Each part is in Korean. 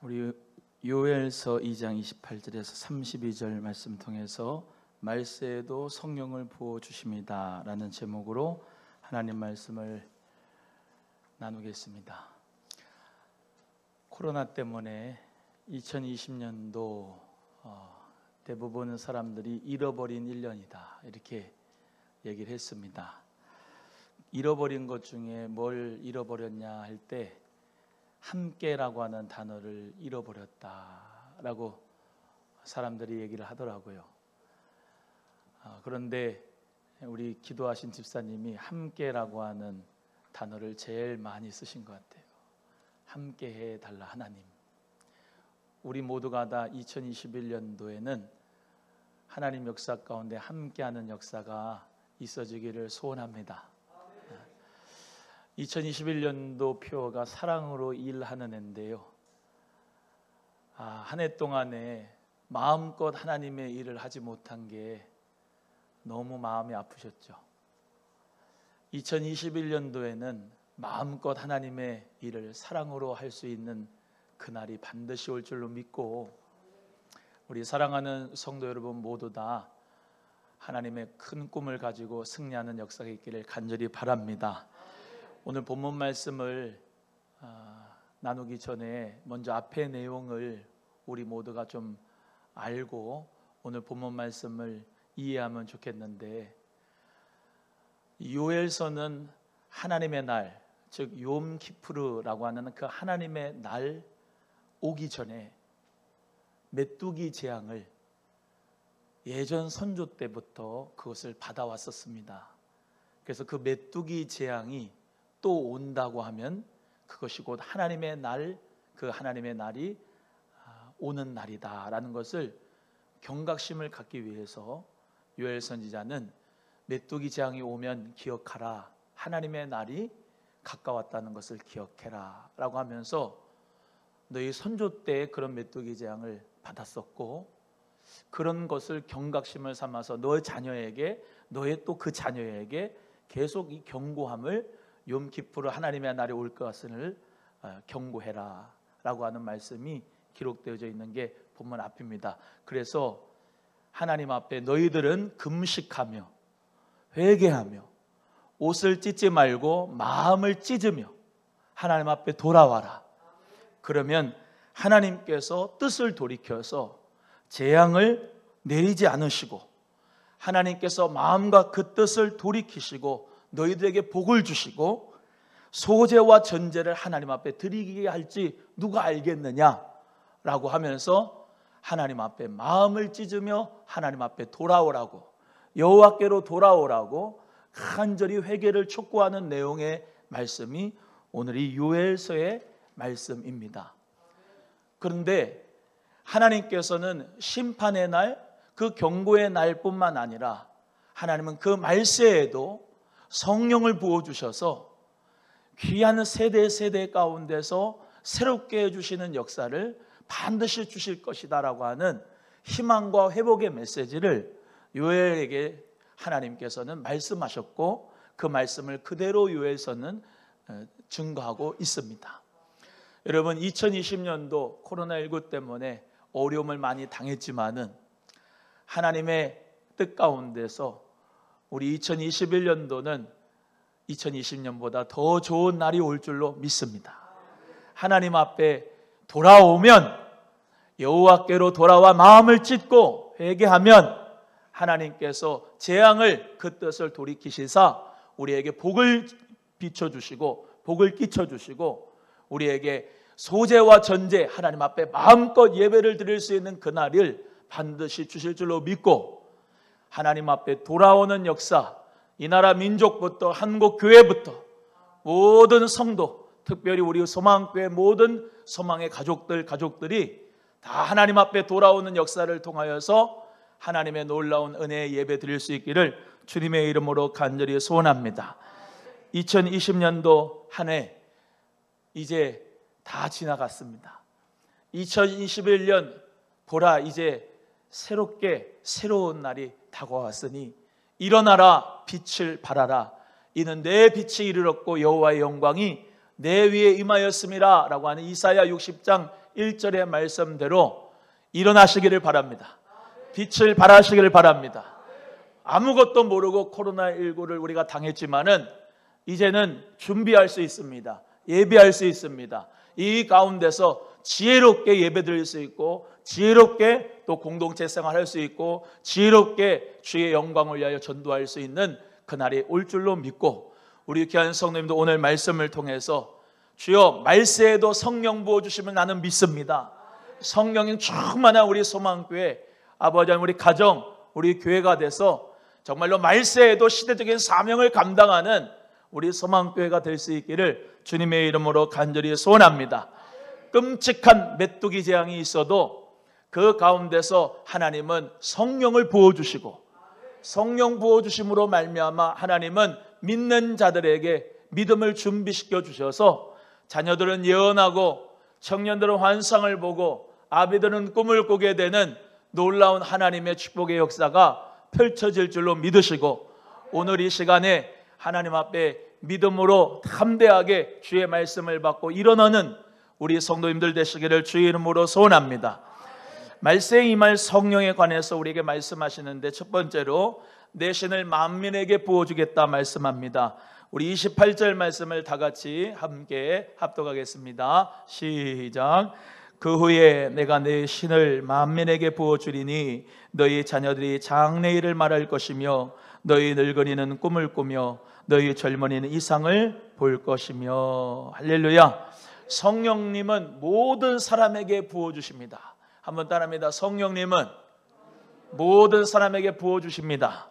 우리 요엘서 2장 28절에서 32절 말씀 통해서 말세에도 성령을 부어 주십니다 라는 제목으로 하나님 말씀을 나누겠습니다. 코로나 때문에 2020년도 대부분 사람들이 잃어버린 1년이다 이렇게 얘기를 했습니다. 잃어버린 것 중에 뭘 잃어버렸냐 할 때 함께라고 하는 단어를 잃어버렸다라고 사람들이 얘기를 하더라고요. 그런데 우리 기도하신 집사님이 함께라고 하는 단어를 제일 많이 쓰신 것 같아요. 함께해 달라 하나님. 우리 모두가 다 2021년도에는 하나님 역사 가운데 함께하는 역사가 있어지기를 소원합니다. 2021년도 표어가 사랑으로 일하는 해인데요. 한 해 동안에 마음껏 하나님의 일을 하지 못한 게 너무 마음이 아프셨죠. 2021년도에는 마음껏 하나님의 일을 사랑으로 할 수 있는 그날이 반드시 올 줄로 믿고 우리 사랑하는 성도 여러분 모두 다 하나님의 큰 꿈을 가지고 승리하는 역사가 있기를 간절히 바랍니다. 오늘 본문 말씀을 나누기 전에 먼저 앞의 내용을 우리 모두가 좀 알고 오늘 본문 말씀을 이해하면 좋겠는데, 요엘서는 하나님의 날, 즉 욤 키푸르라고 하는 그 하나님의 날 오기 전에 메뚜기 재앙을 예전 선조 때부터 그것을 받아왔었습니다. 그래서 그 메뚜기 재앙이 또 온다고 하면 그것이 곧 하나님의 날, 그 하나님의 날이 오는 날이다라는 것을 경각심을 갖기 위해서 요엘 선지자는 메뚜기 재앙이 오면 기억하라, 하나님의 날이 가까웠다는 것을 기억해라 라고 하면서 너희 선조 때 그런 메뚜기 재앙을 받았었고 그런 것을 경각심을 삼아서 너의 자녀에게, 너의 또 그 자녀에게 계속 이 경고함을 욤키푸르 하나님의 날이 올 것을 경고해라 라고 하는 말씀이 기록되어져 있는 게 본문 앞입니다. 그래서 하나님 앞에 너희들은 금식하며 회개하며 옷을 찢지 말고 마음을 찢으며 하나님 앞에 돌아와라. 그러면 하나님께서 뜻을 돌이켜서 재앙을 내리지 않으시고 하나님께서 마음과 그 뜻을 돌이키시고 너희들에게 복을 주시고 소재와 전제를 하나님 앞에 드리게 할지 누가 알겠느냐라고 하면서 하나님 앞에 마음을 찢으며 하나님 앞에 돌아오라고, 여호와께로 돌아오라고 간절히 회개를 촉구하는 내용의 말씀이 오늘 이 요엘서의 말씀입니다. 그런데 하나님께서는 심판의 날, 그 경고의 날뿐만 아니라 하나님은 그 말세에도 성령을 부어주셔서 귀한 세대 가운데서 새롭게 해주시는 역사를 반드시 주실 것이다 라고 하는 희망과 회복의 메시지를 요엘에게 하나님께서는 말씀하셨고 그 말씀을 그대로 요엘서는 증거하고 있습니다. 여러분, 2020년도 코로나19 때문에 어려움을 많이 당했지만은 하나님의 뜻 가운데서 우리 2021년도는 2020년보다 더 좋은 날이 올 줄로 믿습니다. 하나님 앞에 돌아오면, 여호와께로 돌아와 마음을 찢고 회개하면 하나님께서 재앙을, 그 뜻을 돌이키시사 우리에게 복을 비춰주시고 복을 끼쳐주시고 우리에게 소재와 전제, 하나님 앞에 마음껏 예배를 드릴 수 있는 그날을 반드시 주실 줄로 믿고 하나님 앞에 돌아오는 역사, 이 나라 민족부터 한국 교회부터 모든 성도, 특별히 우리 소망교회 모든 소망의 가족들이 다 하나님 앞에 돌아오는 역사를 통하여서 하나님의 놀라운 은혜의 예배 드릴 수 있기를 주님의 이름으로 간절히 소원합니다. 2020년도 한 해 이제 다 지나갔습니다. 2021년 보라, 이제 새로운 날이 다가왔으니 일어나라, 빛을 발하라. 이는 내 빛이 이르렀고 여호와의 영광이 내 위에 임하였음이라 라고 하는 이사야 60장 1절의 말씀대로 일어나시기를 바랍니다. 빛을 발하시기를 바랍니다. 아무것도 모르고 코로나19를 우리가 당했지만은 이제는 준비할 수 있습니다. 예배할 수 있습니다. 이 가운데서 지혜롭게 예배드릴 수 있고, 지혜롭게 또 공동체 생활할 수 있고, 지혜롭게 주의 영광을 위하여 전도할 수 있는 그날이 올 줄로 믿고, 우리 귀한 성도님도 오늘 말씀을 통해서 주여 말세에도 성령 부어주시면 나는 믿습니다. 성령이 충만한 우리 소망교회, 아버지 하나님 우리 가정, 우리 교회가 돼서 정말로 말세에도 시대적인 사명을 감당하는 우리 소망교회가 될 수 있기를 주님의 이름으로 간절히 소원합니다. 끔찍한 메뚜기 재앙이 있어도 그 가운데서 하나님은 성령을 부어주시고, 성령 부어주심으로 말미암아 하나님은 믿는 자들에게 믿음을 준비시켜 주셔서 자녀들은 예언하고, 청년들은 환상을 보고, 아비들은 꿈을 꾸게 되는 놀라운 하나님의 축복의 역사가 펼쳐질 줄로 믿으시고, 오늘 이 시간에 하나님 앞에 믿음으로 담대하게 주의 말씀을 받고 일어나는 우리 성도님들 되시기를 주의 이름으로 소원합니다. 말세에 임할 성령에 관해서 우리에게 말씀하시는데, 첫 번째로 내 신을 만민에게 부어주겠다 말씀합니다. 우리 28절 말씀을 다 같이 함께 합독하겠습니다. 시작. 그 후에 내가 내 신을 만민에게 부어주리니 너희 자녀들이 장래일을 말할 것이며 너희 늙은이는 꿈을 꾸며 너희 젊은이는 이상을 볼 것이며. 할렐루야. 성령님은 모든 사람에게 부어주십니다. 한번 따라합니다. 성령님은 모든 사람에게 부어주십니다.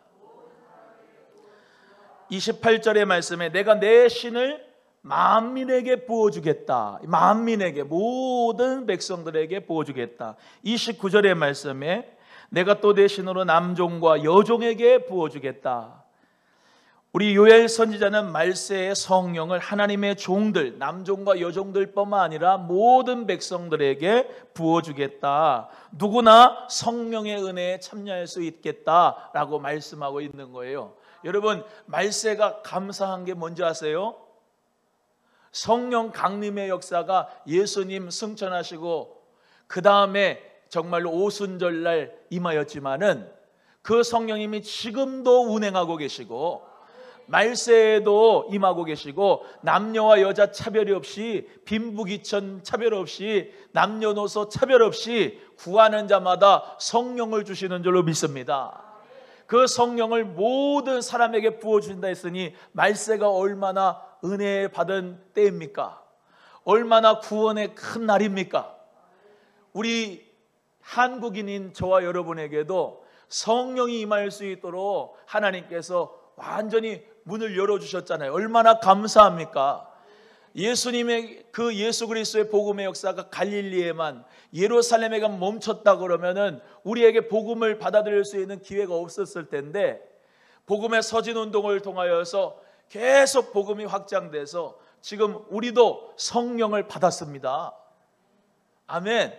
28절의 말씀에 내가 내 신을 만민에게 부어주겠다. 만민에게, 모든 백성들에게 부어주겠다. 29절의 말씀에 내가 또 내 신으로 남종과 여종에게 부어주겠다. 우리 요엘 선지자는 말세의 성령을 하나님의 종들, 남종과 여종들뿐만 아니라 모든 백성들에게 부어주겠다. 누구나 성령의 은혜에 참여할 수 있겠다라고 말씀하고 있는 거예요. 여러분, 말세가 감사한 게 뭔지 아세요? 성령 강림의 역사가 예수님 승천하시고 그 다음에 정말로 오순절날 임하였지만은 그 성령님이 지금도 운행하고 계시고 말세에도 임하고 계시고, 남녀와 여자 차별이 없이, 빈부귀천 차별 없이, 남녀노소 차별 없이 구하는 자마다 성령을 주시는 줄로 믿습니다. 그 성령을 모든 사람에게 부어준다 했으니 말세가 얼마나 은혜 받은 때입니까? 얼마나 구원의 큰 날입니까? 우리 한국인인 저와 여러분에게도 성령이 임할 수 있도록 하나님께서 완전히 문을 열어주셨잖아요. 얼마나 감사합니까? 예수님의 그 예수 그리스도의 복음의 역사가 갈릴리에만, 예루살렘에만 멈췄다 그러면은 우리에게 복음을 받아들일 수 있는 기회가 없었을 텐데, 복음의 서진 운동을 통하여서 계속 복음이 확장돼서 지금 우리도 성령을 받았습니다. 아멘.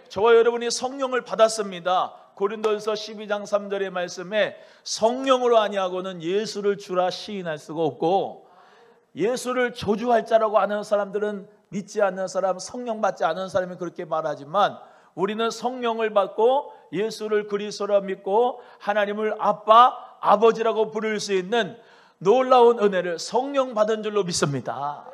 저와 여러분이 성령을 받았습니다. 고린도전서 12장 3절의 말씀에 성령으로 아니하고는 예수를 주라 시인할 수가 없고, 예수를 저주할 자라고 하는 사람들은 믿지 않는 사람, 성령 받지 않은 사람이 그렇게 말하지만, 우리는 성령을 받고 예수를 그리스도라 믿고 하나님을 아빠, 아버지라고 부를 수 있는 놀라운 은혜를 성령 받은 줄로 믿습니다.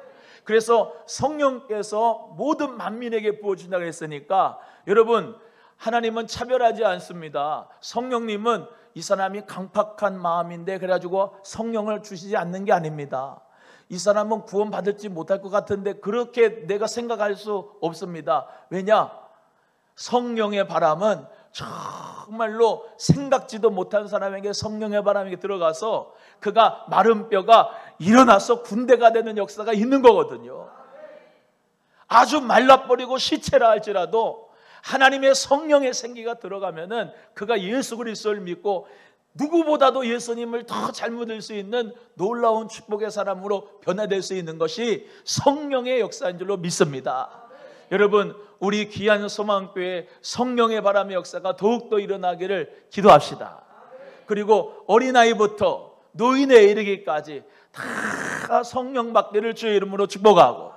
그래서 성령께서 모든 만민에게 부어준다고 했으니까, 여러분, 하나님은 차별하지 않습니다. 성령님은 이 사람이 강팍한 마음인데 그래가지고 성령을 주시지 않는 게 아닙니다. 이 사람은 구원 받을지 못할 것 같은데 그렇게 내가 생각할 수 없습니다. 왜냐? 성령의 바람은 정말로 생각지도 못한 사람에게 성령의 바람이 들어가서 그가 마른 뼈가 일어나서 군대가 되는 역사가 있는 거거든요. 아주 말라버리고 시체라 할지라도 하나님의 성령의 생기가 들어가면은 그가 예수 그리스도를 믿고 누구보다도 예수님을 더 잘 믿을 수 있는 놀라운 축복의 사람으로 변화될 수 있는 것이 성령의 역사인 줄로 믿습니다. 여러분, 우리 귀한 소망교회 성령의 바람의 역사가 더욱더 일어나기를 기도합시다. 그리고 어린아이부터 노인에 이르기까지 다 성령 받기를 주의 이름으로 축복하고,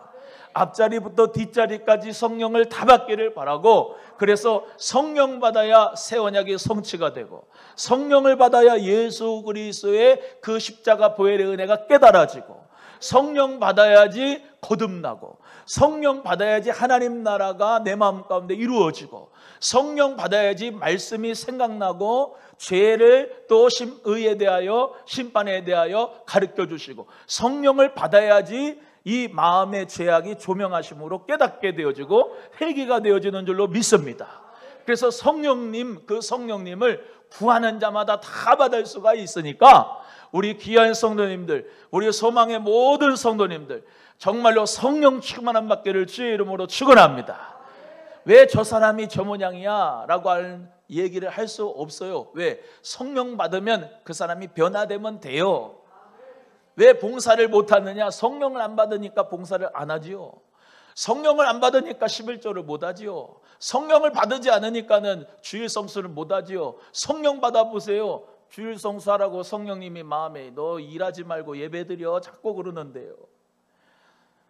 앞자리부터 뒷자리까지 성령을 다 받기를 바라고, 그래서 성령 받아야 새 언약의 성취가 되고, 성령을 받아야 예수 그리스도의 그 십자가 보혈의 은혜가 깨달아지고, 성령 받아야지 거듭나고, 성령 받아야지 하나님 나라가 내 마음 가운데 이루어지고, 성령 받아야지 말씀이 생각나고 죄를 또 의에 대하여 심판에 대하여 가르쳐 주시고, 성령을 받아야지 이 마음의 죄악이 조명하심으로 깨닫게 되어지고 회개가 되어지는 줄로 믿습니다. 그래서 성령님, 그 성령님을 구하는 자마다 다 받을 수가 있으니까 우리 귀한 성도님들, 우리 소망의 모든 성도님들, 정말로 성령 충만함 받기를 주의 이름으로 축원합니다. 왜 저 사람이 저 모양이야 라고 하는 얘기를 할 수 없어요. 왜? 성령 받으면 그 사람이 변화되면 돼요. 왜 봉사를 못하느냐? 성령을 안 받으니까 봉사를 안 하지요. 성령을 안 받으니까 11조를 못 하지요. 성령을 받지 않으니까는 주일 성수를 못 하지요. 성령 받아보세요. 주일 성수하라고 성령님이 마음에 너 일하지 말고 예배드려 자꾸 그러는데요.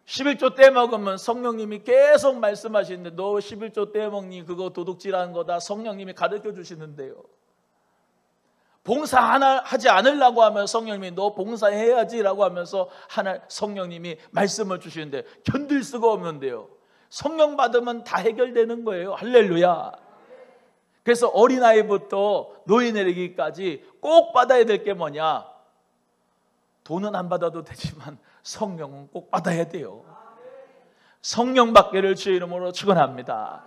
11조 떼먹으면 성령님이 계속 말씀하시는데 너 11조 떼먹니? 그거 도둑질하는 거다. 성령님이 가르쳐 주시는데요. 봉사 하나 하지 않으려고 하면 성령님이 너 봉사해야지 라고 하면서 성령님이 말씀을 주시는데 견딜 수가 없는데요. 성령 받으면 다 해결되는 거예요. 할렐루야. 그래서 어린아이부터 노인에게까지 꼭 받아야 될 게 뭐냐? 돈은 안 받아도 되지만 성령은 꼭 받아야 돼요. 성령 받기를 주의 이름으로 축원합니다.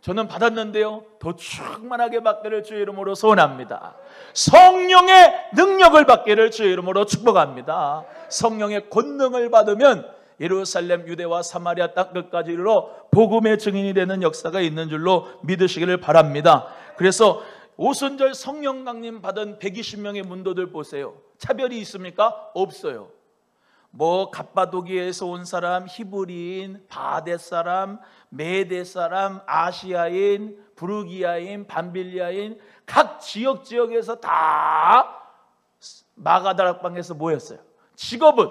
저는 받았는데요, 더 충만하게 받기를 주의 이름으로 소원합니다. 성령의 능력을 받기를 주의 이름으로 축복합니다. 성령의 권능을 받으면 예루살렘, 유대와 사마리아 땅끝까지 이르러 복음의 증인이 되는 역사가 있는 줄로 믿으시기를 바랍니다. 그래서 오순절 성령 강림 받은 120명의 문도들 보세요. 차별이 있습니까? 없어요. 뭐 갑바도기에서 온 사람, 히브리인, 바데 사람, 메데 사람, 아시아인, 부르기아인, 밤빌리아인, 각 지역에서 다 마가다락방에서 모였어요. 직업은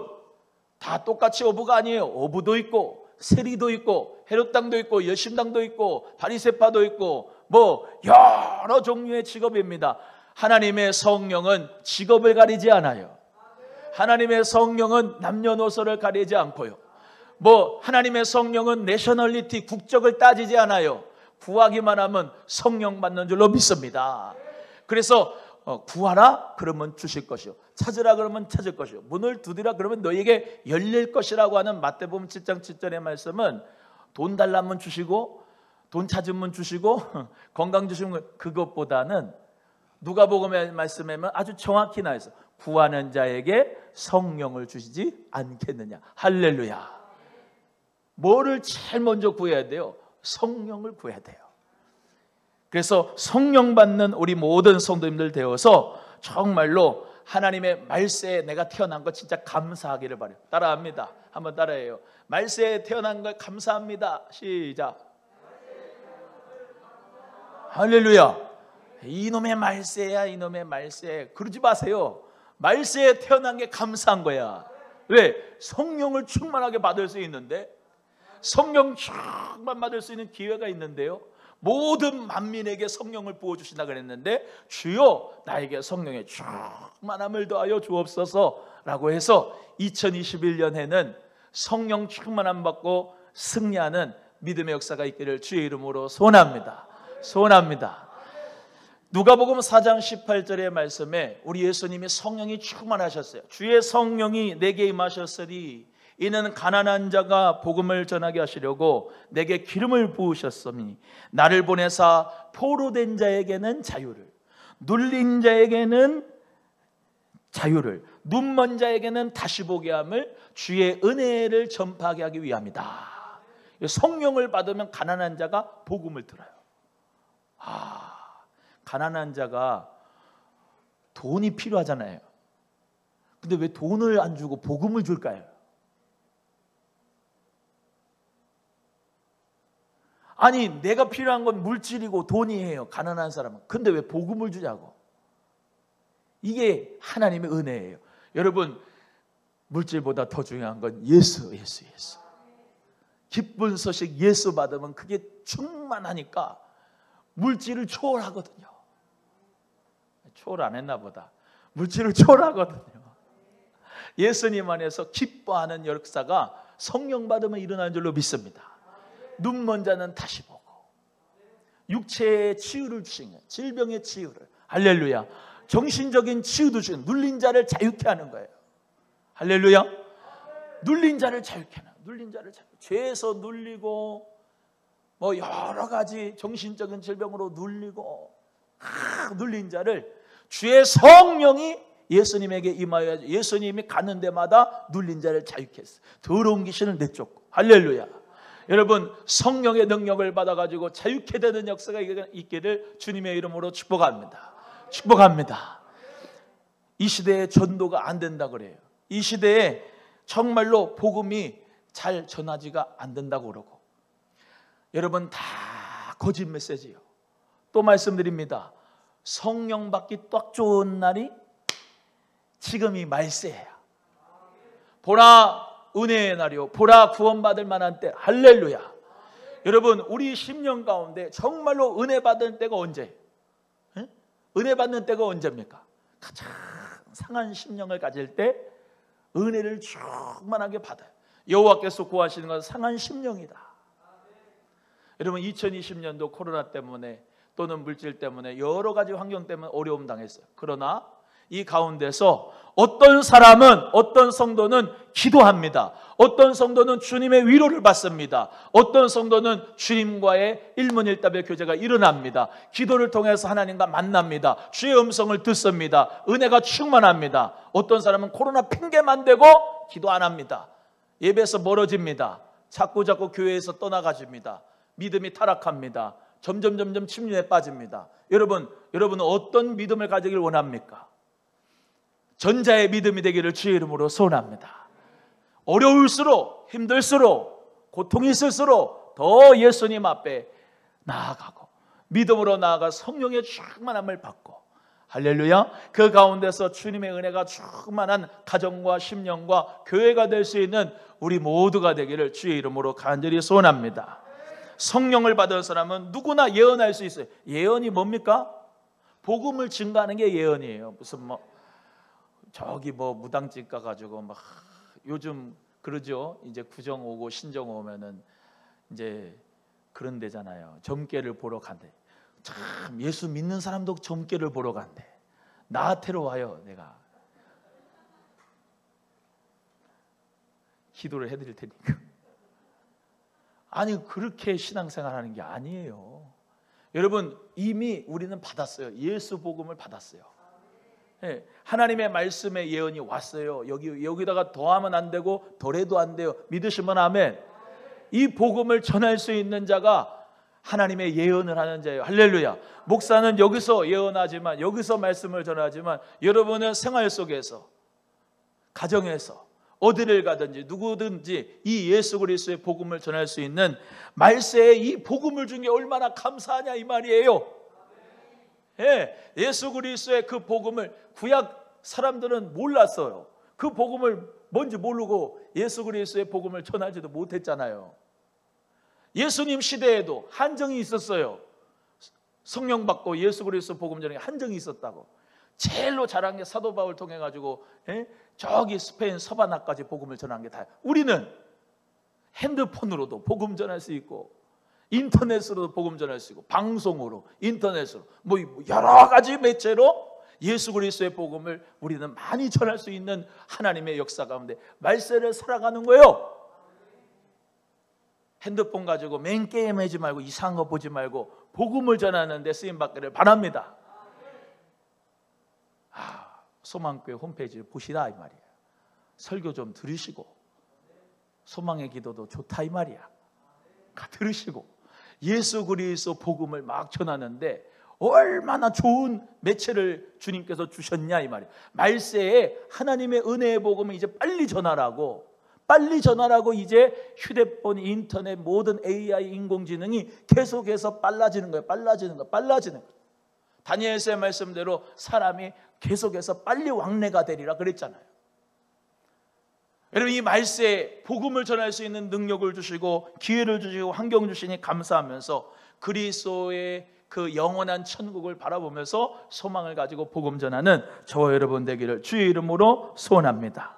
다 똑같이 어부가 아니에요. 어부도 있고 세리도 있고 헤롯당도 있고 여신당도 있고 바리새파도 있고 뭐 여러 종류의 직업입니다. 하나님의 성령은 직업을 가리지 않아요. 하나님의 성령은 남녀노소를 가리지 않고요. 뭐 하나님의 성령은 내셔널리티, 국적을 따지지 않아요. 구하기만 하면 성령 받는 줄로 믿습니다. 그래서 구하라 그러면 주실 것이요, 찾으라 그러면 찾을 것이요, 문을 두드리라 그러면 너에게 열릴 것이라고 하는 마태복음 7장 7절의 말씀은 돈 달라면 주시고 돈 찾으면 주시고 건강 주시면, 그것보다는 누가복음의 말씀에는 아주 정확히 나와서 구하는 자에게 성령을 주시지 않겠느냐. 할렐루야. 뭐를 제일 먼저 구해야 돼요? 성령을 구해야 돼요. 그래서 성령 받는 우리 모든 성도님들 되어서 정말로 하나님의 말세에 내가 태어난 거 진짜 감사하기를 바라요. 따라합니다. 한번 따라해요. 말세에 태어난 걸 감사합니다. 시작. 할렐루야. 이놈의 말세야, 이놈의 말세. 그러지 마세요. 말세에 태어난 게 감사한 거야. 왜? 성령을 충만하게 받을 수 있는데, 성령 충만 받을 수 있는 기회가 있는데요, 모든 만민에게 성령을 부어주신다 그랬는데 주여 나에게 성령의 충만함을 더하여 주옵소서 라고 해서 2021년에는 성령 충만함 받고 승리하는 믿음의 역사가 있기를 주의 이름으로 소원합니다. 소원합니다. 누가복음 4장 18절의 말씀에 우리 예수님이 성령이 충만하셨어요. 주의 성령이 내게 임하셨으니 이는 가난한 자가 복음을 전하게 하시려고 내게 기름을 부으셨으니 나를 보내사 포로된 자에게는 자유를, 눌린 자에게는 자유를, 눈먼 자에게는 다시 보게 함을, 주의 은혜를 전파하게 하기 위함이다. 성령을 받으면 가난한 자가 복음을 들어요. 가난한 자가 돈이 필요하잖아요. 근데 왜 돈을 안 주고 복음을 줄까요? 아니, 내가 필요한 건 물질이고 돈이에요, 가난한 사람은. 근데 왜 복음을 주냐고. 이게 하나님의 은혜예요. 여러분, 물질보다 더 중요한 건 예수. 기쁜 소식 예수 받으면 그게 충만하니까 물질을 초월하거든요. 초월 안 했나 보다. 물질을 초월하거든요. 예수님 안에서 기뻐하는 역사가 성령 받으면 일어나는 줄로 믿습니다. 눈먼 자는 다시 보고, 육체의 치유를 주신 거예요. 질병의 치유를. 할렐루야. 정신적인 치유도 주신, 눌린 자를 자유케 하는 거예요. 할렐루야. 눌린 자를 자유케 하는, 눌린 자를 자유케, 죄에서 눌리고 뭐 여러 가지 정신적인 질병으로 눌리고 눌린 자를 주의 성령이 예수님에게 임하여 예수님이 가는 데마다 눌린 자를 자유케 했어요. 더러운 귀신을 내쫓고. 할렐루야. 여러분, 성령의 능력을 받아가지고 자유케 되는 역사가 있기를 주님의 이름으로 축복합니다. 축복합니다. 이 시대에 전도가 안 된다 그래요. 이 시대에 정말로 복음이 잘 전하지가 안 된다고 그러고, 여러분 다 거짓 메시지요. 또 말씀드립니다. 성령 받기 딱 좋은 날이 지금이 말세예요. 보라 은혜의 날이요, 보라 구원받을 만한 때. 할렐루야. 여러분, 우리 10년 가운데 정말로 은혜 받는 때가 언제? 에? 은혜 받는 때가 언제입니까? 가장 상한 심령을 가질 때 은혜를 충만하게 받아요. 여호와께서 구하시는 것은 상한 심령이다. 여러분, 2020년도 코로나 때문에 또는 물질 때문에 여러 가지 환경 때문에 어려움 당했어요. 그러나 이 가운데서 어떤 사람은, 어떤 성도는 기도합니다. 어떤 성도는 주님의 위로를 받습니다. 어떤 성도는 주님과의 일문일답의 교제가 일어납니다. 기도를 통해서 하나님과 만납니다. 주의 음성을 듣습니다. 은혜가 충만합니다. 어떤 사람은 코로나 핑계만 대고 기도 안 합니다. 예배에서 멀어집니다. 자꾸 교회에서 떠나가집니다. 믿음이 타락합니다. 점점 침륜에 빠집니다. 여러분은 어떤 믿음을 가지길 원합니까? 전자의 믿음이 되기를 주의 이름으로 소원합니다. 어려울수록, 힘들수록, 고통이 있을수록 더 예수님 앞에 나아가고 믿음으로 나아가 성령의 충만함을 받고, 할렐루야. 그 가운데서 주님의 은혜가 충만한 가정과 심령과 교회가 될 수 있는 우리 모두가 되기를 주의 이름으로 간절히 소원합니다. 성령을 받은 사람은 누구나 예언할 수 있어요. 예언이 뭡니까? 복음을 증거하는 게 예언이에요. 무슨 무당집 가가지고 요즘 그러죠. 이제 구정 오고 신정 오면은 이제 그런 데잖아요. 점괘를 보러 간대. 참 예수 믿는 사람도 점괘를 보러 간대. 나한테로 와요. 내가 기도를 해드릴 테니까. 아니, 그렇게 신앙생활 하는 게 아니에요. 여러분, 이미 우리는 받았어요. 예수 복음을 받았어요. 네, 하나님의 말씀의 예언이 왔어요. 여기다가 더하면 안 되고 덜해도 안 돼요. 믿으시면 아멘. 이 복음을 전할 수 있는 자가 하나님의 예언을 하는 자예요. 할렐루야. 목사는 여기서 예언하지만, 여기서 말씀을 전하지만, 여러분은 생활 속에서, 가정에서, 어디를 가든지 누구든지 이 예수 그리스도의 복음을 전할 수 있는 말세에 이 복음을 준 게 얼마나 감사하냐 이 말이에요. 예수 그리스도의 그 복음을 구약 사람들은 몰랐어요. 그 복음을 뭔지 모르고 예수 그리스도의 복음을 전하지도 못했잖아요. 예수님 시대에도 한정이 있었어요. 성령 받고 예수 그리스도 복음 전에 한정이 있었다고. 제일로 잘한 게 사도 바울 통해 가지고 저기 스페인 서바나까지 복음을 전한 게 다예요. 우리는 핸드폰으로도 복음 전할 수 있고, 인터넷으로도 복음 전할 수 있고, 방송으로, 인터넷으로, 여러 가지 매체로 예수 그리스도의 복음을 우리는 많이 전할 수 있는 하나님의 역사 가운데 말세를 살아가는 거예요. 핸드폰 가지고 맨 게임하지 말고 이상한 거 보지 말고 복음을 전하는 데 쓰임 받기를 바랍니다. 소망교회 홈페이지를 보시라 이 말이에요. 설교 좀 들으시고, 소망의 기도도 좋다 이 말이야. 들으시고 예수 그리스도 복음을 막 전하는데 얼마나 좋은 매체를 주님께서 주셨냐 이 말이에요. 말세에 하나님의 은혜의 복음을 이제 빨리 전하라고 이제 휴대폰, 인터넷, 모든 AI, 인공지능이 계속해서 빨라지는 거예요. 빨라지는 거예요. 다니엘서의 말씀대로 사람이 계속해서 빨리 왕래가 되리라 그랬잖아요. 여러분, 이 말세에 복음을 전할 수 있는 능력을 주시고 기회를 주시고 환경 주시니 감사하면서 그리스도의 그 영원한 천국을 바라보면서 소망을 가지고 복음 전하는 저와 여러분 되기를 주의 이름으로 소원합니다.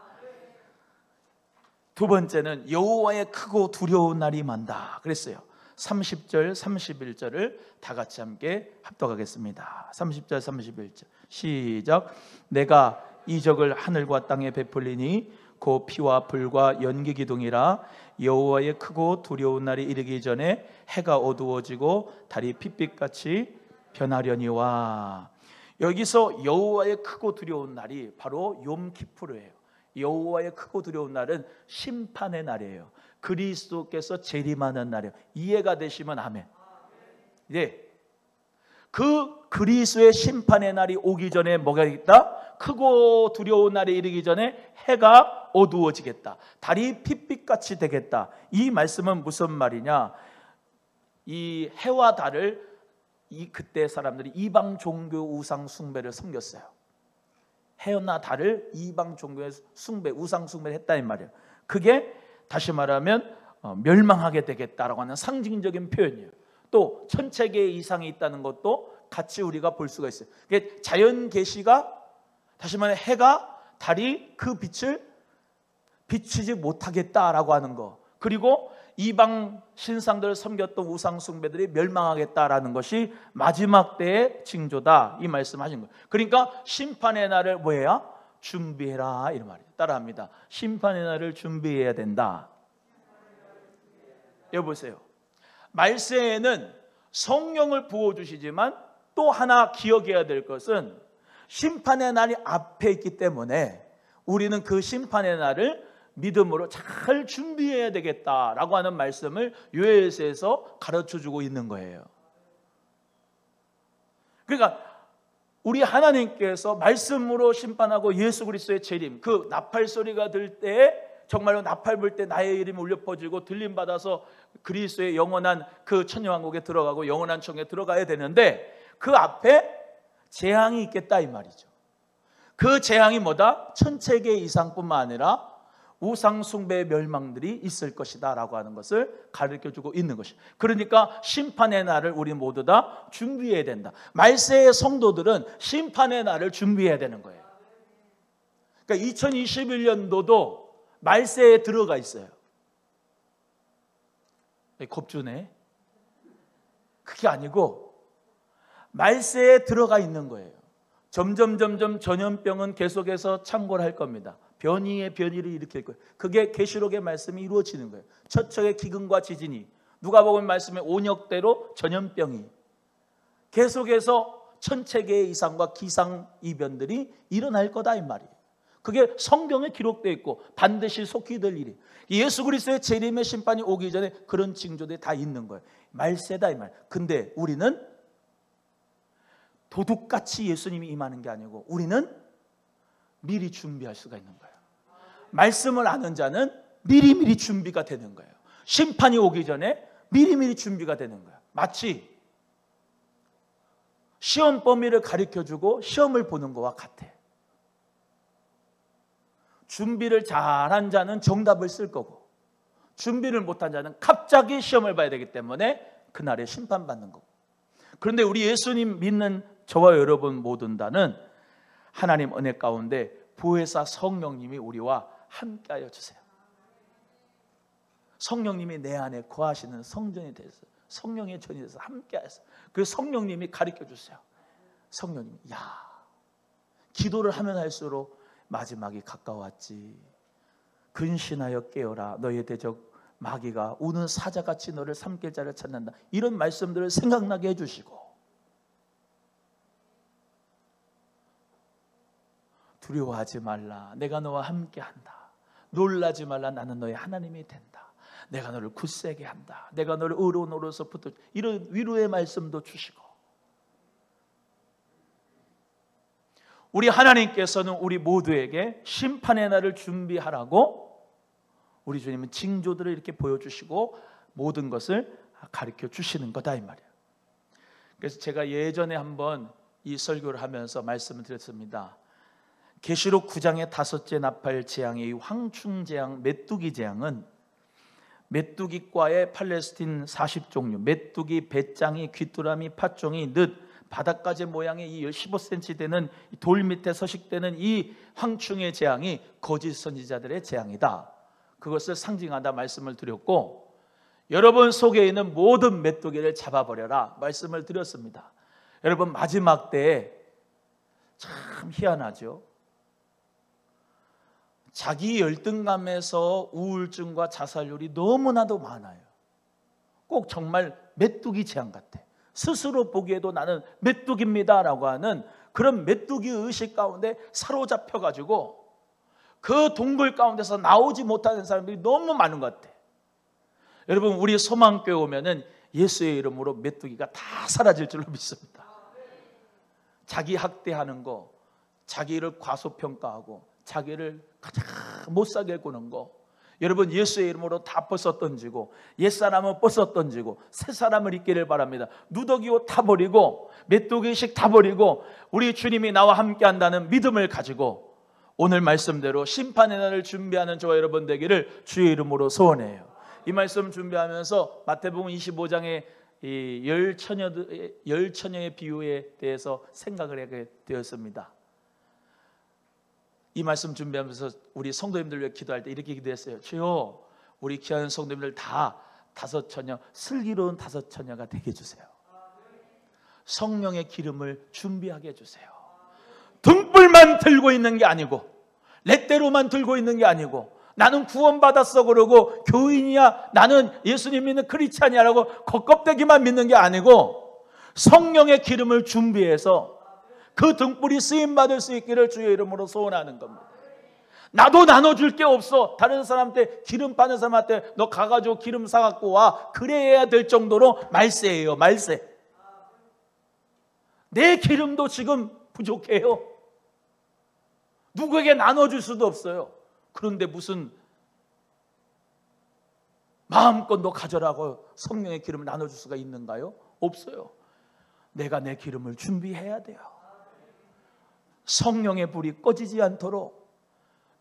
두 번째는 여호와의 크고 두려운 날이 만다 그랬어요. 30절 31절을 다 같이 함께 합독하겠습니다. 30절 31절 시작. 내가 이적을 하늘과 땅에 베풀리니 곧 피와 불과 연기 기둥이라. 여호와의 크고 두려운 날이 이르기 전에 해가 어두워지고 달이 핏빛같이 변하려니와. 여기서 여호와의 크고 두려운 날이 바로 욤키푸르예요. 여호와의 크고 두려운 날은 심판의 날이에요. 그리스도께서 재림하는 날이에요. 이해가 되시면 아멘. 네. 그 그리스도의 심판의 날이 오기 전에 뭐가 있다? 크고 두려운 날이 이르기 전에 해가 어두워지겠다. 달이 핏빛같이 되겠다. 이 말씀은 무슨 말이냐? 이 해와 달을 그때 사람들이 이방 종교 우상 숭배를 섬겼어요. 해나 달을 이방 종교의 숭배, 우상 숭배를 했다는 말이에요. 그게 다시 말하면 멸망하게 되겠다라고 하는 상징적인 표현이에요. 또 천체계 이상이 있다는 것도 같이 우리가 볼 수가 있어요. 그게 자연 계시가 다시 말하면 해가 달이 그 빛을 비치지 못하겠다라고 하는 거, 그리고 이방 신상들을 섬겼던 우상 숭배들이 멸망하겠다라는 것이 마지막 때의 징조다, 이 말씀하신 거예요. 그러니까 심판의 날을 뭐해야? 준비해라, 이런 말이에요. 따라합니다. 심판의 날을 준비해야 된다. 여보세요. 말세에는 성령을 부어주시지만 또 하나 기억해야 될 것은 심판의 날이 앞에 있기 때문에 우리는 그 심판의 날을 믿음으로 잘 준비해야 되겠다라고 하는 말씀을 요엘서에서 가르쳐주고 있는 거예요. 그러니까 우리 하나님께서 말씀으로 심판하고 예수 그리스도의 재림, 그 나팔 소리가 들 때에 정말로 나팔 불 때 나의 이름이 울려 퍼지고 들림 받아서 그리스도의 영원한 그 천년왕국에 들어가고 영원한 천국에 들어가야 되는데 그 앞에 재앙이 있겠다, 이 말이죠. 그 재앙이 뭐다? 천체계 이상뿐만 아니라 우상 숭배의 멸망들이 있을 것이다 라고 하는 것을 가르쳐주고 있는 것이죠. 그러니까 심판의 날을 우리 모두 다 준비해야 된다. 말세의 성도들은 심판의 날을 준비해야 되는 거예요. 그러니까 2021년도도 말세에 들어가 있어요. 겁주네. 그게 아니고 말세에 들어가 있는 거예요. 점점 전염병은 계속해서 창궐 할 겁니다. 변이의 변이를 일으킬 거예요. 그게 계시록의 말씀이 이루어지는 거예요. 처처의 기근과 지진이, 누가복음 말씀에 온역대로 전염병이 계속해서 천체계의 이상과 기상 이변들이 일어날 거다, 이 말이에요. 그게 성경에 기록되어 있고 반드시 속히 될 일이, 예수 그리스도의 재림의 심판이 오기 전에 그런 징조들이 다 있는 거예요. 말세다, 이 말. 근데 우리는 도둑같이 예수님이 임하는 게 아니고 우리는 미리 준비할 수가 있는 거예요. 말씀을 아는 자는 미리미리 준비가 되는 거예요. 심판이 오기 전에 미리미리 준비가 되는 거예요. 마치 시험 범위를 가르쳐주고 시험을 보는 것과 같아. 준비를 잘한 자는 정답을 쓸 거고, 준비를 못한 자는 갑자기 시험을 봐야 되기 때문에 그날에 심판받는 거고. 그런데 우리 예수님 믿는 저와 여러분 모든 다는 하나님 은혜 가운데 보혜사 성령님이 우리와 함께하여 주세요. 성령님이 내 안에 거하시는 성전이 돼서, 성령의 전이 돼서 함께하셔서 그 성령님이 가르쳐 주세요. 성령님이, 기도를 하면 할수록 마지막이 가까웠지. 근신하여 깨어라. 너의 대적 마귀가 우는 사자같이 너를 삼킬 자를 찾는다. 이런 말씀들을 생각나게 해주시고, 두려워하지 말라. 내가 너와 함께한다. 놀라지 말라. 나는 너의 하나님이 된다. 내가 너를 굳세게 한다. 내가 너를 의로운으로서 붙들, 이런 위로의 말씀도 주시고, 우리 하나님께서는 우리 모두에게 심판의 날을 준비하라고 우리 주님은 징조들을 이렇게 보여주시고 모든 것을 가르쳐 주시는 거다, 이 말이에요. 그래서 제가 예전에 한번 이 설교를 하면서 말씀을 드렸습니다. 계시록 9장의 다섯째 나팔 재앙의 황충 재앙, 메뚜기 재앙은 메뚜기과의 팔레스틴 40종류, 메뚜기, 배짱이, 귀뚜라미, 팥종이, 늑, 바닥가지 모양의 이 15cm 되는 돌 밑에 서식되는 이 황충의 재앙이 거짓 선지자들의 재앙이다. 그것을 상징한다 말씀을 드렸고, 여러분 속에 있는 모든 메뚜기를 잡아버려라 말씀을 드렸습니다. 여러분 마지막 때에 참 희한하죠. 자기 열등감에서 우울증과 자살률이 너무나도 많아요. 꼭 정말 메뚜기 재앙 같아. 스스로 보기에도 나는 메뚜기입니다 라고 하는 그런 메뚜기 의식 가운데 사로잡혀가지고 그 동굴 가운데서 나오지 못하는 사람들이 너무 많은 것 같아. 여러분 우리 소망교회 오면은 예수의 이름으로 메뚜기가 다 사라질 줄로 믿습니다. 자기 학대하는 거, 자기를 과소평가하고 자기를 가장 못사게 구는 거, 여러분 예수의 이름으로 다 벗어 던지고 옛사람은 벗어 던지고 새 사람을 입기를 바랍니다. 누더기 옷 다 버리고 메뚜기식 다 버리고 우리 주님이 나와 함께 한다는 믿음을 가지고 오늘 말씀대로 심판의 날을 준비하는 저와 여러분 되기를 주의 이름으로 소원해요. 이 말씀 준비하면서 마태복음 25장의 이 열 처녀의 비유에 대해서 생각을 하게 되었습니다. 이 말씀 준비하면서 우리 성도님들 위해 기도할 때 이렇게 기도했어요. 주여, 우리 귀한 성도님들 다 다섯 처녀, 슬기로운 다섯 처녀가 되게 해주세요. 성령의 기름을 준비하게 해주세요. 등불만 들고 있는 게 아니고 렛대로만 들고 있는 게 아니고 나는 구원받았어 그러고 교인이야, 나는 예수님 믿는 크리스찬이야라고 겉껍데기만 믿는 게 아니고 성령의 기름을 준비해서 그 등불이 쓰임받을 수 있기를 주의 이름으로 소원하는 겁니다. 나도 나눠줄 게 없어. 다른 사람한테 기름 파는 사람한테 너 가가지고 기름 사갖고 와, 그래야 될 정도로 말세예요. 말세. 내 기름도 지금 부족해요. 누구에게 나눠줄 수도 없어요. 그런데 무슨 마음껏 너 가져라고 성령의 기름을 나눠줄 수가 있는가요? 없어요. 내가 내 기름을 준비해야 돼요. 성령의 불이 꺼지지 않도록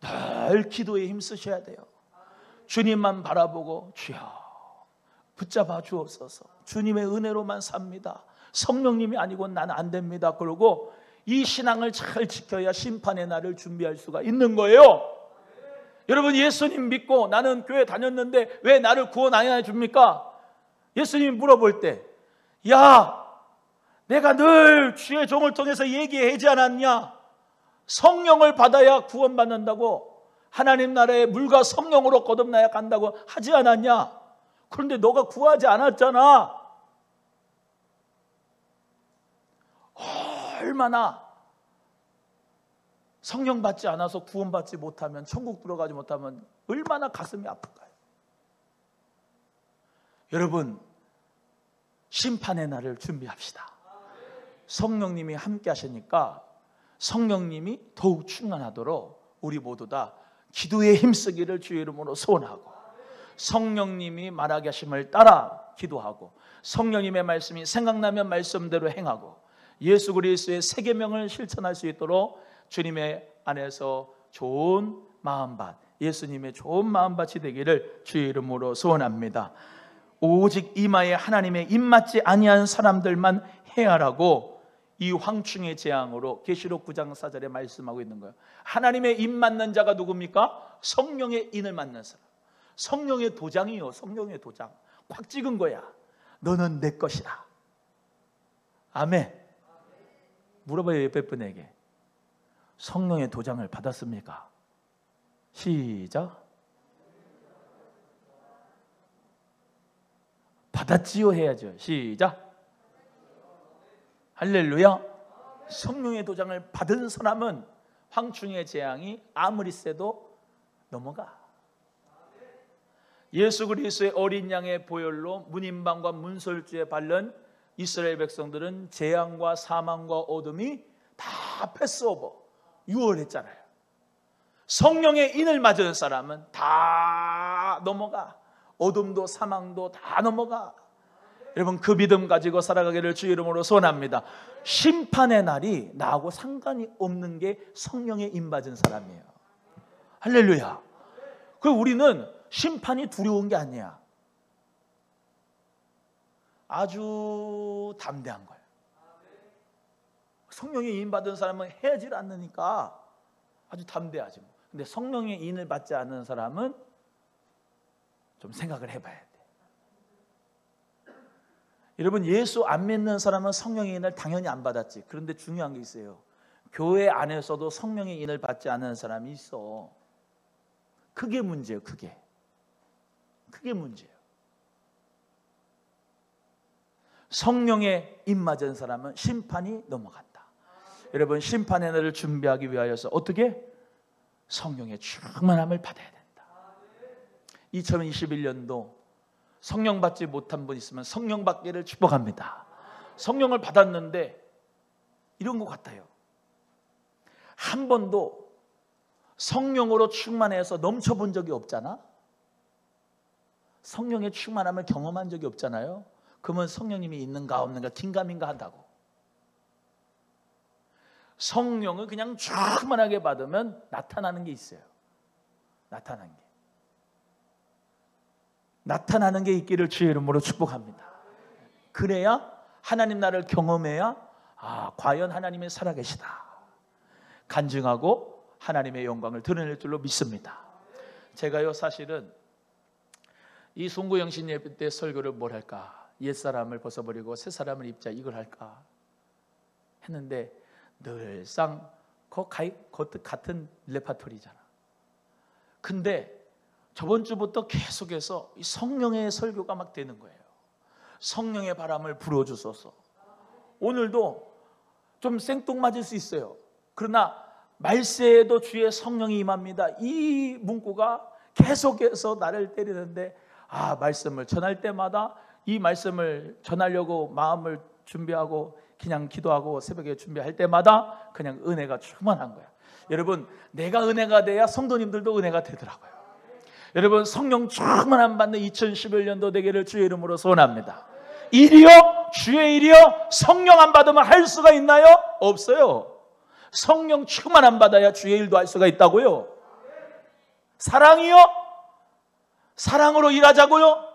늘 기도에 힘쓰셔야 돼요. 주님만 바라보고 주여 붙잡아 주옵소서, 주님의 은혜로만 삽니다, 성령님이 아니고 나는 안 됩니다, 그러고 이 신앙을 잘 지켜야 심판의 날을 준비할 수가 있는 거예요. 여러분 예수님 믿고 나는 교회 다녔는데 왜 나를 구원 안 해줍니까? 예수님이 물어볼 때 야, 내가 늘 주의 종을 통해서 얘기하지 않았냐? 성령을 받아야 구원받는다고, 하나님 나라의 물과 성령으로 거듭나야 간다고 하지 않았냐? 그런데 너가 구하지 않았잖아. 얼마나 성령 받지 않아서 구원받지 못하면, 천국 들어가지 못하면 얼마나 가슴이 아플까요? 여러분 심판의 날을 준비합시다. 성령님이 함께 하시니까 성령님이 더욱 충만하도록 우리 모두 다 기도에 힘쓰기를 주의 이름으로 소원하고, 성령님이 말하게 하심을 따라 기도하고, 성령님의 말씀이 생각나면 말씀대로 행하고, 예수 그리스도의 세 계명을 실천할 수 있도록 주님의 안에서 좋은 마음밭, 예수님의 좋은 마음밭이 되기를 주의 이름으로 소원합니다. 오직 이마에 하나님의 입맞지 아니한 사람들만 해하라고 이 황충의 재앙으로 계시록 9장 4절에 말씀하고 있는 거예요. 하나님의 입 맞는 자가 누굽니까? 성령의 인을 맞는 사람. 성령의 도장이요, 성령의 도장 꽉 찍은 거야. 너는 내 것이다. 아멘. 물어봐요, 옆에 분에게. 성령의 도장을 받았습니까? 시작. 받았지요 해야죠. 시작. 할렐루야. 성령의 도장을 받은 사람은 황충의 재앙이 아무리 세도 넘어가. 예수 그리스도의 어린 양의 보혈로 문인방과 문설주에 바른 이스라엘 백성들은 재앙과 사망과 어둠이 다 패스오버, 유월했잖아요. 성령의 인을 맞은 사람은 다 넘어가. 어둠도 사망도 다 넘어가. 여러분 그 믿음 가지고 살아가기를 주의 이름으로 소원합니다. 심판의 날이 나하고 상관이 없는 게 성령에 임받은 사람이에요. 할렐루야. 그 우리는 심판이 두려운 게 아니야. 아주 담대한 거예요. 성령에 임받은 사람은 헤어지지 않으니까 아주 담대하지. 근데 성령의 인을 받지 않는 사람은 좀 생각을 해봐야 돼. 여러분 예수 안 믿는 사람은 성령의 인을 당연히 안 받았지. 그런데 중요한 게 있어요. 교회 안에서도 성령의 인을 받지 않는 사람이 있어. 그게 문제예요. 그게 문제예요. 성령의 인 맞은 사람은 심판이 넘어간다. 여러분 심판의 날을 준비하기 위하여서 어떻게? 성령의 충만함을 받아야 된다. 2021년도 성령 받지 못한 분 있으면 성령 받기를 축복합니다. 성령을 받았는데 이런 것 같아요. 한 번도 성령으로 충만해서 넘쳐본 적이 없잖아. 성령의 충만함을 경험한 적이 없잖아요. 그러면 성령님이 있는가 없는가 긴가민가 한다고. 성령을 그냥 충만하게 받으면 나타나는 게 있어요. 나타나는 게 있기를 주의 이름으로 축복합니다. 그래야 하나님 나를 경험해야 과연 하나님이 살아계시다 간증하고 하나님의 영광을 드러낼 줄로 믿습니다. 제가요 사실은 이 송구영신 예배 때 설교를 뭘 할까, 옛사람을 벗어버리고 새사람을 입자 이걸 할까 했는데 늘상 같은 레파토리잖아. 근데 저번 주부터 계속해서 이 성령의 설교가 막 되는 거예요. 성령의 바람을 불어주소서. 오늘도 좀 생뚱맞을 수 있어요. 그러나 말세에도 주의 성령이 임합니다. 이 문구가 계속해서 나를 때리는데 말씀을 전할 때마다 이 말씀을 전하려고 마음을 준비하고 그냥 기도하고 새벽에 준비할 때마다 그냥 은혜가 충만한 거야. 여러분 내가 은혜가 돼야 성도님들도 은혜가 되더라고요. 여러분 성령 충만함 받는 2011년도 되기를 주의 이름으로 소원합니다. 일이요? 주의 일이요? 성령 안 받으면 할 수가 있나요? 없어요. 성령 충만함 받아야 주의 일도 할 수가 있다고요. 사랑이요? 사랑으로 일하자고요?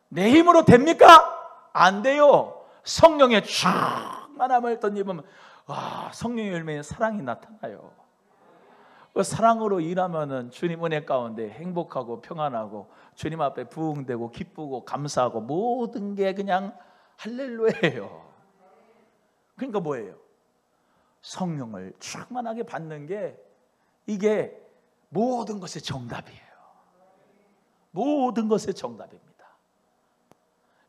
내 힘으로 됩니까? 안 돼요. 성령의 충만함을 던지면 성령의 열매에 사랑이 나타나요. 그 사랑으로 일하면은 주님 은혜 가운데 행복하고 평안하고 주님 앞에 부응되고 기쁘고 감사하고 모든 게 그냥 할렐루야예요. 그러니까 뭐예요? 성령을 충만하게 받는 게 이게 모든 것의 정답이에요. 모든 것의 정답입니다.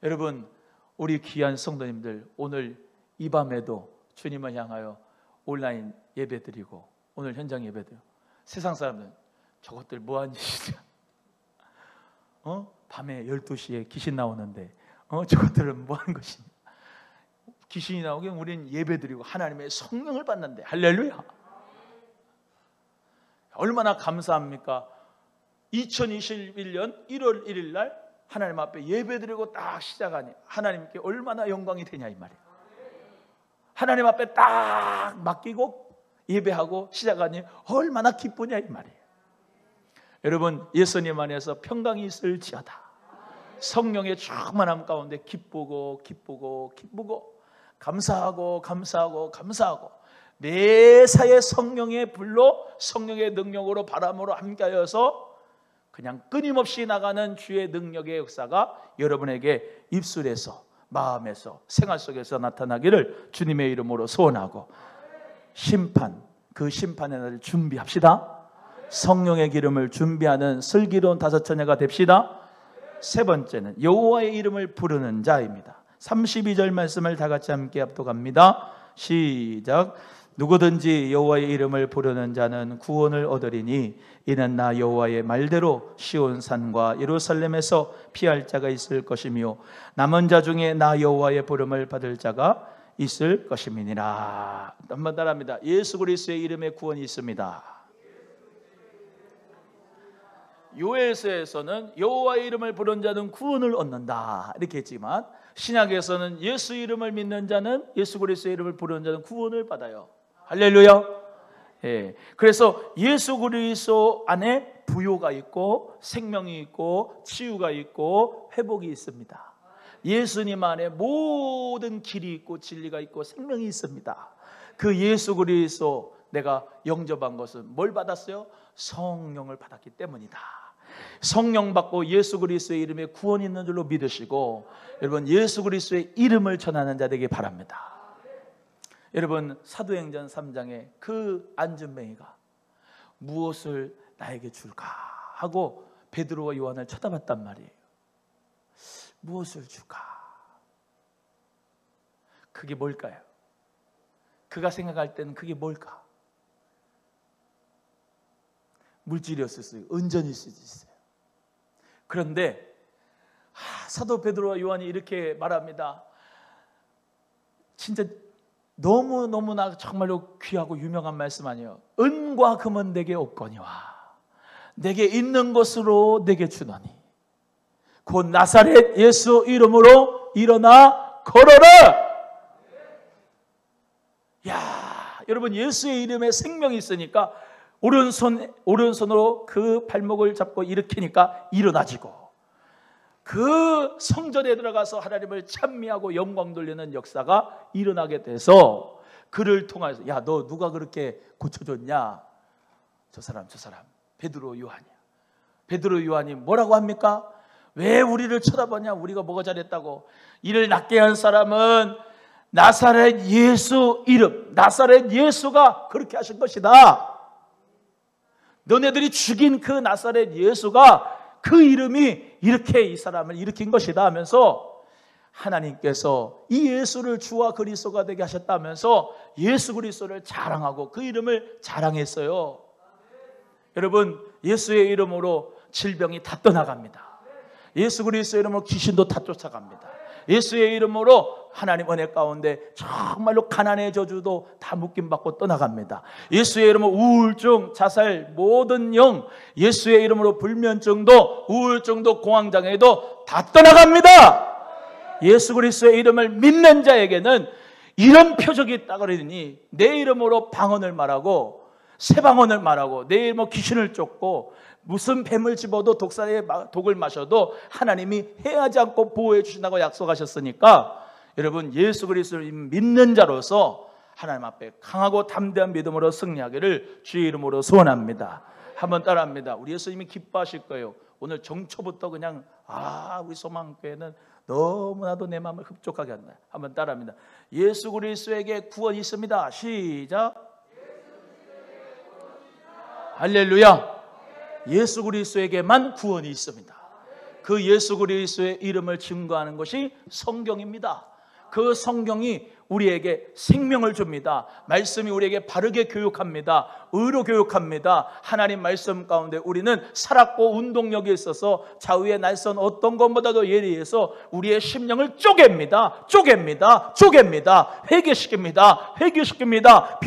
여러분 우리 귀한 성도님들 오늘 이 밤에도 주님을 향하여 온라인 예배드리고 오늘 현장 예배드려. 세상 사람들은 저것들 뭐하는 짓이냐? 밤에 12시에 귀신 나오는데 저것들은 뭐하는 것이냐? 귀신이 나오긴 우리는 예배드리고 하나님의 성령을 받는데 할렐루야. 얼마나 감사합니까? 2021년 1월 1일 날 하나님 앞에 예배드리고 딱 시작하니 하나님께 얼마나 영광이 되냐 이 말이에요. 하나님 앞에 딱 맡기고 예배하고 시작하니 얼마나 기쁘냐 이 말이에요. 여러분 예수님 안에서 평강이 있을지어다. 성령의 충만함 가운데 기쁘고 감사하고 매사에 성령의 불로 성령의 능력으로 바람으로 함께하여서 그냥 끊임없이 나가는 주의 능력의 역사가 여러분에게 입술에서 마음에서 생활 속에서 나타나기를 주님의 이름으로 소원하고 그 심판의 날을 준비합시다. 성령의 기름을 준비하는 슬기로운 다섯 처녀가 됩시다. 세 번째는 여호와의 이름을 부르는 자입니다. 32절 말씀을 다 같이 함께 합독합니다. 시작. 누구든지 여호와의 이름을 부르는 자는 구원을 얻으리니 이는 나 여호와의 말대로 시온 산과 예루살렘에서 피할 자가 있을 것이며 남은 자 중에 나 여호와의 부름을 받을 자가 있을 것임이니라. 한번 따라합니다. 예수 그리스도의 이름에 구원이 있습니다. 요엘서에서는 여호와의 이름을 부르는 자는 구원을 얻는다 이렇게 했지만, 신약에서는 예수 이름을 믿는 자는, 예수 그리스도의 이름을 부르는 자는 구원을 받아요. 할렐루야. 예. 그래서 예수 그리스도 안에 부요가 있고 생명이 있고 치유가 있고 회복이 있습니다. 예수님 안에 모든 길이 있고 진리가 있고 생명이 있습니다. 그 예수 그리스도 내가 영접한 것은 뭘 받았어요? 성령을 받았기 때문이다. 성령 받고 예수 그리스도의 이름에 구원이 있는 줄로 믿으시고, 여러분 예수 그리스도의 이름을 전하는 자 되기 바랍니다. 여러분 사도행전 3장에 그 안준뱅이가 무엇을 나에게 줄까 하고 베드로와 요한을 쳐다봤단 말이에요. 무엇을 줄까? 그게 뭘까요? 그가 생각할 때는 그게 뭘까? 물질이었을 수 있고 은전일 수도 있어요. 그런데 사도 베드로와 요한이 이렇게 말합니다. 진짜 너무너무나 정말로 귀하고 유명한 말씀 아니에요. 은과 금은 내게 없거니와 내게 있는 것으로 내게 주노니 곧 나사렛 예수 이름으로 일어나 걸어라. 야, 여러분 예수의 이름에 생명이 있으니까 오른손으로 그 발목을 잡고 일으키니까 일어나지고, 그 성전에 들어가서 하나님을 찬미하고 영광 돌리는 역사가 일어나게 돼서 그를 통해서, 야, 너 누가 그렇게 고쳐줬냐? 저 사람 베드로 요한이야. 베드로 요한이 뭐라고 합니까? 왜 우리를 쳐다보냐? 우리가 뭐가 잘했다고? 이를 낫게 한 사람은 나사렛 예수 이름, 나사렛 예수가 그렇게 하신 것이다. 너네들이 죽인 그 나사렛 예수가, 그 이름이 이렇게 이 사람을 일으킨 것이다 하면서 하나님께서 이 예수를 주와 그리스도가 되게 하셨다면서 예수 그리스도를 자랑하고 그 이름을 자랑했어요. 여러분 예수의 이름으로 질병이 다 떠나갑니다. 예수 그리스도의 이름으로 귀신도 다 쫓아갑니다. 예수의 이름으로 하나님 은혜 가운데 정말로 가난의 저주도 다 묶임받고 떠나갑니다. 예수의 이름으로 우울증, 자살, 모든 영, 예수의 이름으로 불면증도 우울증도 공황장애도 다 떠나갑니다. 예수 그리스도의 이름을 믿는 자에게는 이런 표적이 있다 그러니 내 이름으로 방언을 말하고 새 방언을 말하고 내 이름으로 귀신을 쫓고 무슨 뱀을 집어도 독사의 독을 마셔도 하나님이 해하지 않고 보호해 주신다고 약속하셨으니까, 여러분 예수 그리스도를 믿는 자로서 하나님 앞에 강하고 담대한 믿음으로 승리하기를 주의 이름으로 소원합니다. 한번 따라합니다. 우리 예수님이 기뻐하실 거예요. 오늘 정초부터 그냥 우리 소망교회는 너무나도 내 마음을 흡족하게 한다. 한번 따라합니다. 예수 그리스도에게 구원이 있습니다. 시작. 할렐루야. 예수 그리스도에게만 구원이 있습니다. 그 예수 그리스도의 이름을 증거하는 것이 성경입니다. 그 성경이 우리에게 생명을 줍니다. 말씀이 우리에게 바르게 교육합니다. 의로 교육합니다. 하나님 말씀 가운데 우리는 살았고 운동력이 있어서 좌우의 날선 어떤 것보다도 예리해서 우리의 심령을 쪼갭니다. 회개시킵니다.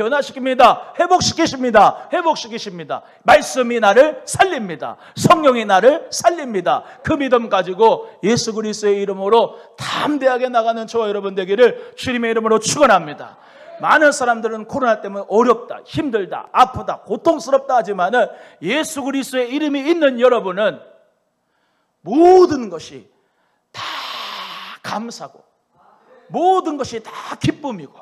변화시킵니다. 회복시키십니다. 말씀이 나를 살립니다. 성령이 나를 살립니다. 그 믿음 가지고 예수 그리스도의 이름으로 담대하게 나가는 저와 여러분 되기를 주님의 이름으로 축원합니다. 많은 사람들은 코로나 때문에 어렵다, 힘들다, 아프다, 고통스럽다 하지만은 예수 그리스도의 이름이 있는 여러분은 모든 것이 다 감사고 모든 것이 다 기쁨이고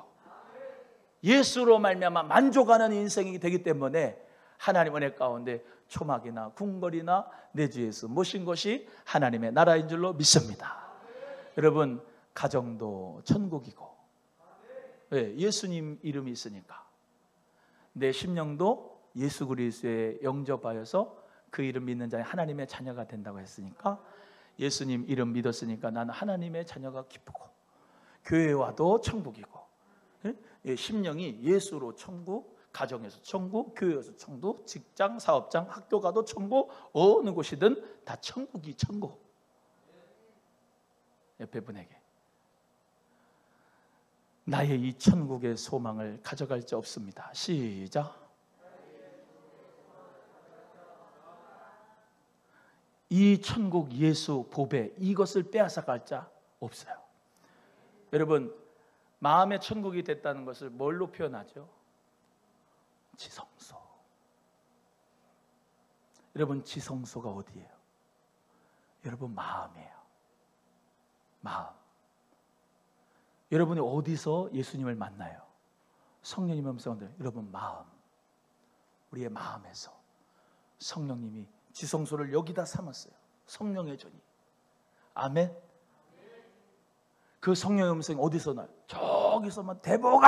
예수로 말미암아 만족하는 인생이 되기 때문에 하나님 은혜 가운데 초막이나 궁궐이나 내 주 예수 모신 것이 하나님의 나라인 줄로 믿습니다. 여러분 가정도 천국이고, 왜? 예수님 이름이 있으니까. 내 심령도 예수 그리스도에 영접하여서 그 이름 믿는 자의 하나님의 자녀가 된다고 했으니까, 예수님 이름 믿었으니까 나는 하나님의 자녀가 기쁘고, 교회 와도 천국이고, 심령이 예수로 천국, 가정에서 천국, 교회에서 천국, 직장, 사업장, 학교 가도 천국, 어느 곳이든 다 천국이 천국. 옆에 분에게 나의 이 천국의 소망을 가져갈 자 없습니다. 시작. 이 천국 예수 보배 이것을 빼앗아갈 자 없어요. 여러분, 마음의 천국이 됐다는 것을 뭘로 표현하죠? 지성소. 여러분, 지성소가 어디예요? 여러분, 마음이에요. 마음. 여러분이 어디서 예수님을 만나요? 성령님의 음성을 여러분 마음, 우리의 마음에서 성령님이 지성소를 여기다 삼았어요. 성령의 전이. 아멘. 그 성령의 음성이 어디서 나요? 저기서만 대복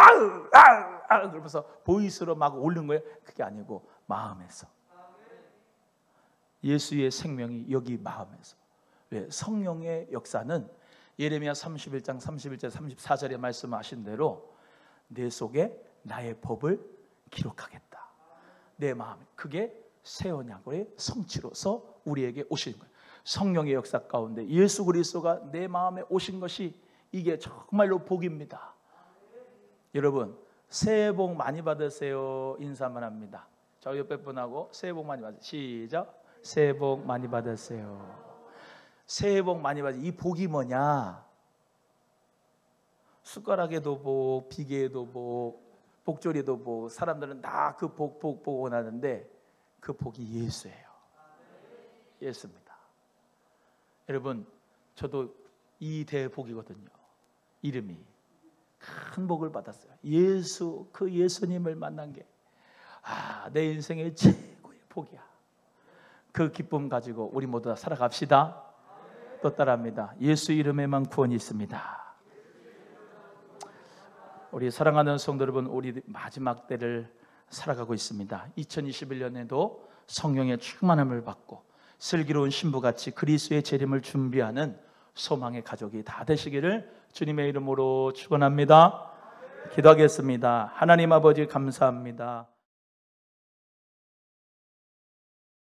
그러면서 보이스로 막 오른 거예요? 그게 아니고 마음에서. 예수의 생명이 여기 마음에서. 왜? 성령의 역사는 예레미야 31장 31절 34절에 말씀하신 대로 내 속에 나의 법을 기록하겠다. 내 마음에. 그게 새 언약의 성취로서 우리에게 오시는 거예요. 성령의 역사 가운데 예수 그리스도가 내 마음에 오신 것이 이게 정말로 복입니다. 여러분, 새해 복 많이 받으세요. 인사만 합니다. 저 옆에 분하고 새해 복 많이 받으세요. 시작. 새해 복 많이 받으세요. 새해 복 많이 받으세요. 이 복이 뭐냐? 숟가락에도 복, 비계에도 복, 복조리에도 복. 사람들은 다 그 복 원하는데 그 복이 예수예요. 예수입니다. 여러분, 저도 이 대복이거든요. 이름이 큰 복을 받았어요. 예수, 그 예수님을 만난 게 내 인생의 최고의 복이야. 그 기쁨 가지고 우리 모두 다 살아갑시다. 또 따라합니다. 예수 이름에만 구원이 있습니다. 우리 사랑하는 성도 여러분, 우리 마지막 때를 살아가고 있습니다. 2021년에도 성령의 충만함을 받고 슬기로운 신부같이 그리스도의 재림을 준비하는 소망의 가족이 다 되시기를 주님의 이름으로 축원합니다. 기도하겠습니다. 하나님 아버지 감사합니다.